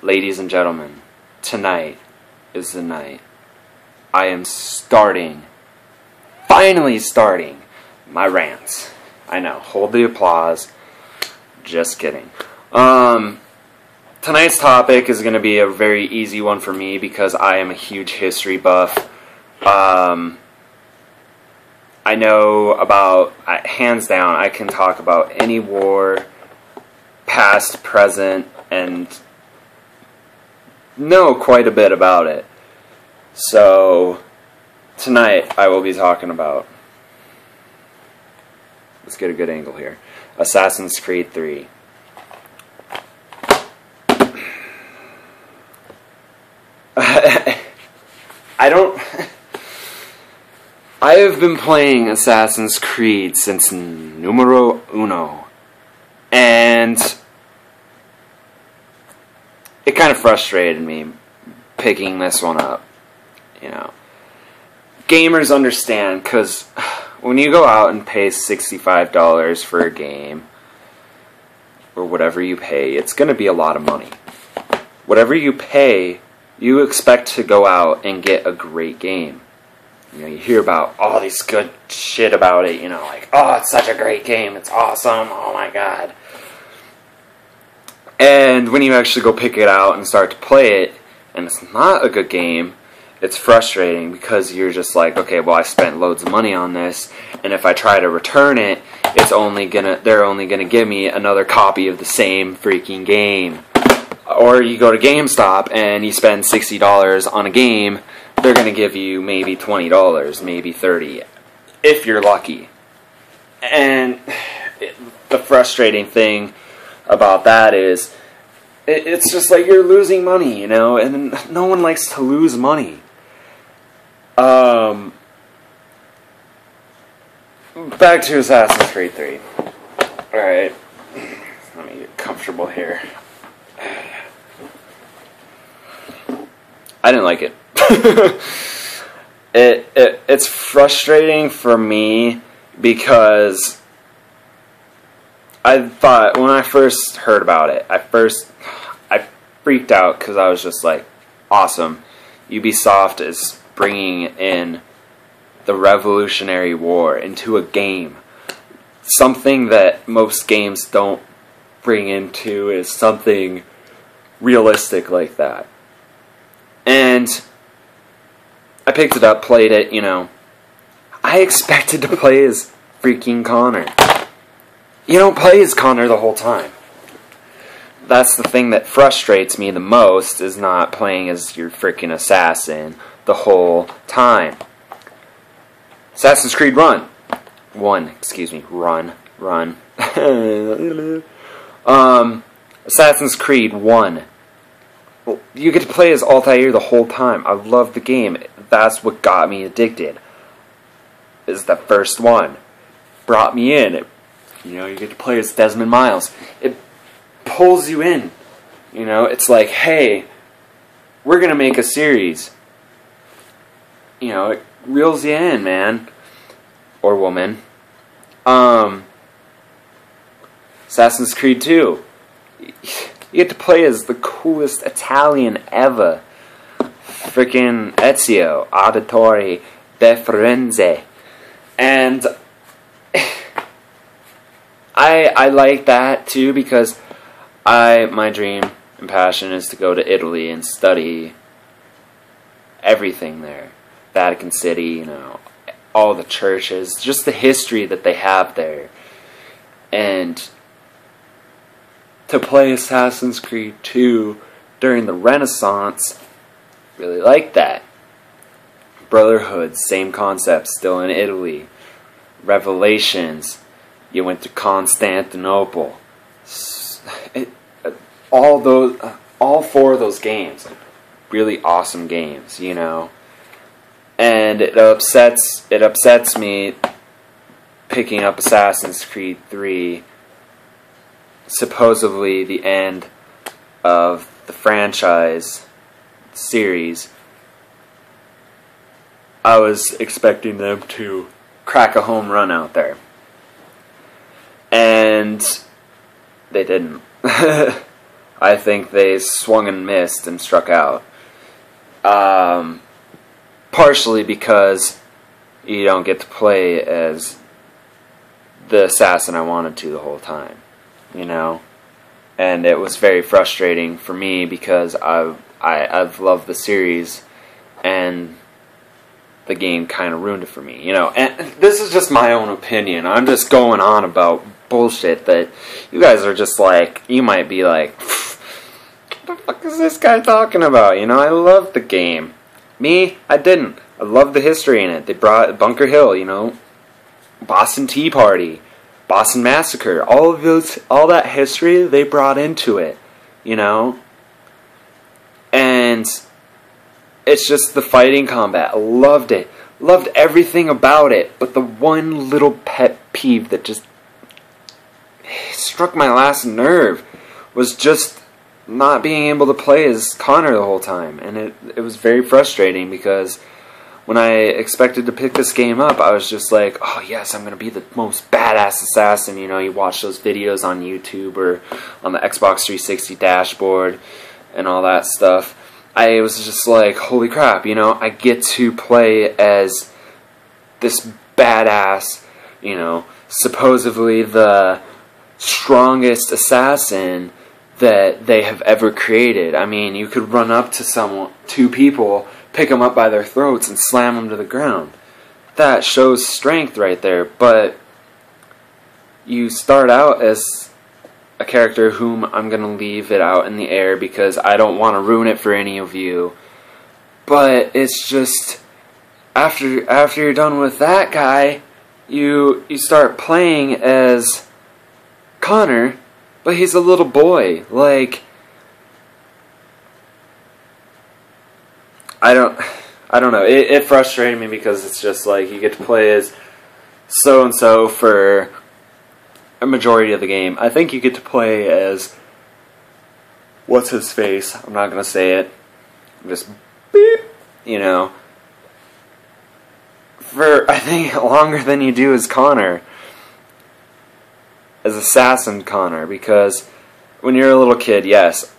Ladies and gentlemen, tonight is the night. I am finally starting my rants. I know, hold the applause. Just kidding. Tonight's topic is going to be a very easy one for me because I am a huge history buff. I know about, hands down, I can talk about any war, past, present, and know quite a bit about it. So, tonight I will be talking about, let's get a good angle here, Assassin's Creed 3. I have been playing Assassin's Creed since numero uno, and it kind of frustrated me picking this one up, you know. Gamers understand, because when you go out and pay $65 for a game, or whatever you pay, it's going to be a lot of money. Whatever you pay, you expect to go out and get a great game. You know, you hear about all these good shit about it, you know, like, oh, it's such a great game, it's awesome, oh my god. And when you actually go pick it out and start to play it, and it's not a good game, it's frustrating because you're just like, okay, well, I spent loads of money on this, and if I try to return it, they're only gonna give me another copy of the same freaking game. Or you go to GameStop and you spend $60 on a game, they're going to give you maybe $20, maybe $30, if you're lucky. And the frustrating thing about that is, it's just like you're losing money, you know, and no one likes to lose money. Back to Assassin's Creed 3. Alright, let me get comfortable here. I didn't like it. It's frustrating for me because I thought, when I first heard about it, I freaked out because I was just like, awesome, Ubisoft is bringing in the Revolutionary War into a game. Something that most games don't bring into is something realistic like that. And I picked it up, played it, you know. I expected to play as freaking Connor. You don't play as Connor the whole time. That's the thing that frustrates me the most, is not playing as your freaking assassin the whole time. Assassin's Creed Run. Assassin's Creed 1. You get to play as Altair the whole time. I love the game. That's what got me addicted. Is the first one. Brought me in. You know, you get to play as Desmond Miles. It pulls you in. You know, it's like, hey, we're going to make a series. You know, it reels you in, man. Or woman. Assassin's Creed 2. You get to play as the coolest Italian ever. Frickin' Ezio Auditore de Firenze. And I like that too, because my dream and passion is to go to Italy and study everything there. Vatican City, you know, all the churches, just the history that they have there. And to play Assassin's Creed 2 during the Renaissance, really like that. Brotherhood, same concept, still in Italy. Revelations, you went to Constantinople. All four of those games, really awesome games, you know. And it upsets me picking up Assassin's Creed 3, supposedly the end of the franchise series. I was expecting them to crack a home run out there. And they didn't. I think they swung and missed and struck out. Partially because you don't get to play as the assassin I wanted to the whole time, you know? And it was very frustrating for me because I've loved the series, and the game kind of ruined it for me, you know? And this is just my own opinion. I'm just going on about bullshit that you guys are just like, you might be like, what the fuck is this guy talking about? You know, I love the game. Me, I didn't. I love the history in it. They brought Bunker Hill, you know, Boston Tea Party, Boston Massacre, all that history they brought into it, you know. And it's just the fighting combat. I loved it. Loved everything about it. But the one little pet peeve that just struck my last nerve was just not being able to play as Connor the whole time. And it was very frustrating because when I expected to pick this game up, I was just like, oh yes, I'm going to be the most badass assassin. You know, you watch those videos on YouTube or on the Xbox 360 dashboard and all that stuff. I was just like, holy crap, you know, I get to play as this badass, you know, supposedly the strongest assassin that they have ever created. I mean, you could run up to two people, pick them up by their throats and slam them to the ground. That shows strength right there, but you start out as a character whom I'm going to leave it out in the air because I don't want to ruin it for any of you. But it's just, after you're done with that guy, you start playing as Connor, but he's a little boy. Like, I don't know. It frustrated me because it's just like you get to play as so-and-so for a majority of the game. I think you get to play as what's his face? I'm not gonna say it. Just beep, you know. For I think longer than you do as Connor, as Assassin Connor, because when you're a little kid, yes,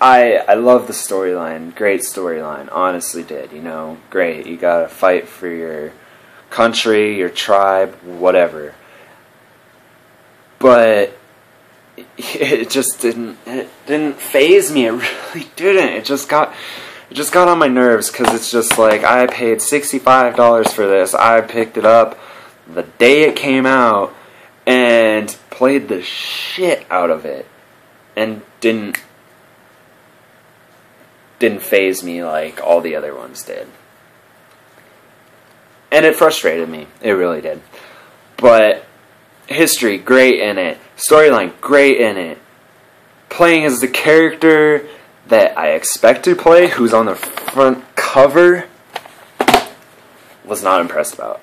I love the storyline. Great storyline, honestly did. You know, great. You gotta fight for your country, your tribe, whatever. But it just didn't faze me. It really didn't. It just got on my nerves because it's just like I paid $65 for this. I picked it up the day it came out and played the shit out of it, and didn't faze me like all the other ones did. And it frustrated me. It really did. But history, great in it. Storyline, great in it. Playing as the character that I expect to play, who's on the front cover, was not impressed about.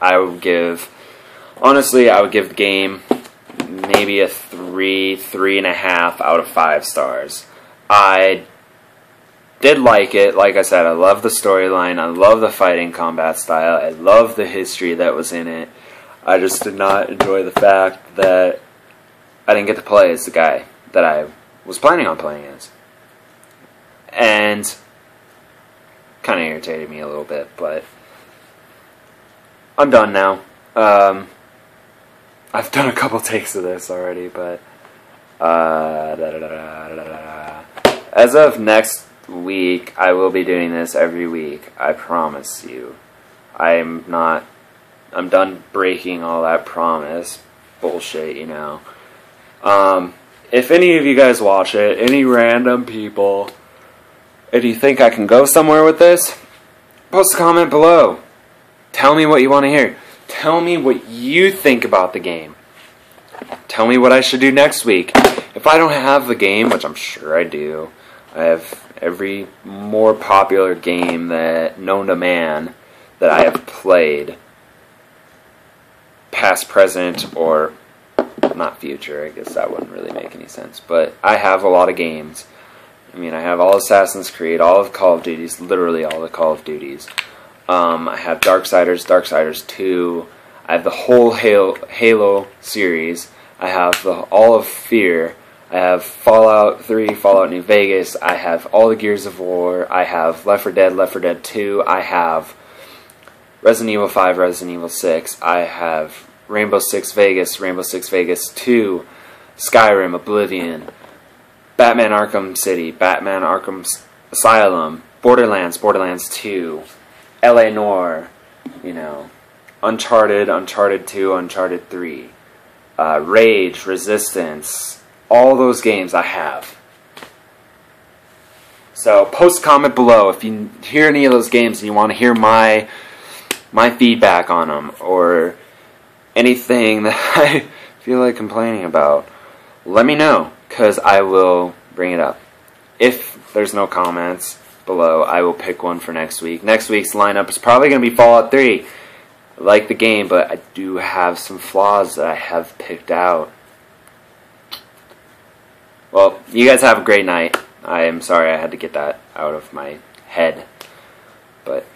Honestly, I would give the game maybe a 3.5 out of 5 stars. I did like it. Like I said, I love the storyline. I love the fighting combat style. I love the history that was in it. I just did not enjoy the fact that I didn't get to play as the guy that I was planning on playing as. And kind of irritated me a little bit, but I'm done now. I've done a couple takes of this already, but as of next week, I will be doing this every week. I promise you. I'm done breaking all that promise bullshit, you know. If any of you guys watch it, any random people, if you think I can go somewhere with this, post a comment below. Tell me what you want to hear. Tell me what you think about the game. Tell me what I should do next week. If I don't have the game, which I'm sure I do, I have every more popular game that known to man that I have played, past, present, or not future. I guess that wouldn't really make any sense. But I have a lot of games. I mean, I have all Assassin's Creed, all of Call of Duties, literally all the Call of Duties. I have Darksiders 2. I have the whole Halo series. I have all of Fear. I have Fallout 3, Fallout New Vegas. I have all the Gears of War. I have Left 4 Dead, Left 4 Dead 2. I have Resident Evil 5, Resident Evil 6. I have Rainbow Six Vegas, Rainbow Six Vegas 2, Skyrim, Oblivion, Batman Arkham City, Batman Arkham Asylum, Borderlands, Borderlands 2, LA Noire, you know, Uncharted, Uncharted 2, Uncharted 3, Rage, Resistance, all those games I have. So post a comment below if you hear any of those games and you want to hear my feedback on them, or anything that I feel like complaining about. Let me know, because I will bring it up. If there's no comments below, I will pick one for next week. Next week's lineup is probably going to be Fallout 3. I like the game, but I do have some flaws that I have picked out. Well, you guys have a great night. I am sorry I had to get that out of my head. But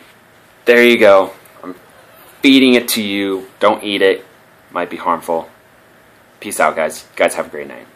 there you go. I'm feeding it to you. Don't eat it. Might be harmful. Peace out, guys. You guys have a great night.